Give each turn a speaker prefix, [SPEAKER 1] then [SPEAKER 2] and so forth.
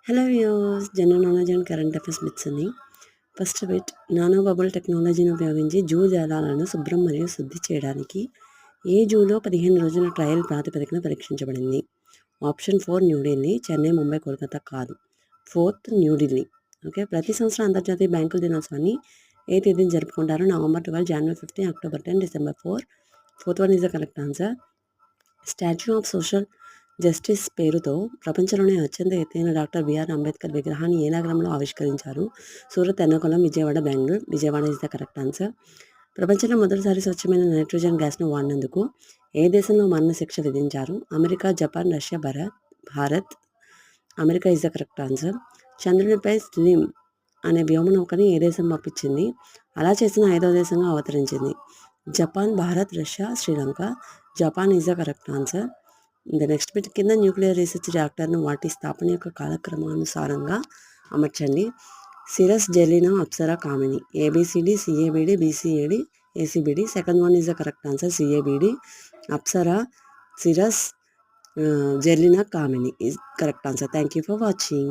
[SPEAKER 1] Hello viewers, general knowledge and current affairs bits అని. First bit, nano bubble టెక్నాలజీని ఉపయోగించి zoo జలాలను శుభ్రం మరియు శుద్ధి చేయడానికి ఏ జూలో 15 రోజుల ట్రయల్ ప్రాతిపదికన పరీక్షించబడింది? ఆప్షన్ 4 న్యూఢిల్లీ, చెన్నై, ముంబై, కోల్కతా కాదు. 4th న్యూఢిల్లీ. ఓకే, ప్రతి సంవత్సరం అంతర్జాతీయ బ్యాంకుల దినోత్సవాన్ని ఏ తేదీని జరుపుకుంటారు? November 12, January 15, October 10, December 4. 4th one is the correct answer. Statue of social justice పేరుతో ప్రపంచంలోనే అత్యంత ఎత్తైన డాక్టర్ బిఆర్ అంబేద్కర్ విగ్రహాన్ని ఏ నగరంలో ఆవిష్కరించారు? Surat, Ernakulam, Vijayawada, Bengaluru. Vijayawada is the correct answer. ప్రపంచంలో మొదటిసారి స్వచ్ఛమైన నైట్రోజన్ గ్యాస్ను వాడినందుకు ఏ దేశంలో మరణశిక్ష విధించారు? America, Japan, Russia, Bharat. America is the correct answer. చంద్రునిపై స్లిమ్ అనే వ్యోమనౌకని ఏ దేశం పంపించింది? అలా చేసిన 5వ దేశంగా అవతరించింది. Japan, Bharat, Russia, Sri Lanka. Japan is the correct answer. The next bit, కింద న్యూక్లియర్ రీసెర్చ్ రియాక్టర్ను వాటి స్థాపన యొక్క కాలక్రమానుసారంగా అమర్చండి. CIRUS, ZERLINA, Apsara, Kamini. ABCD, CABD, BCAD, ACBD. Second one is the correct answer, CABD. Apsara, CIRUS, ZERLINA, Kamini is correct answer. Thank you for watching.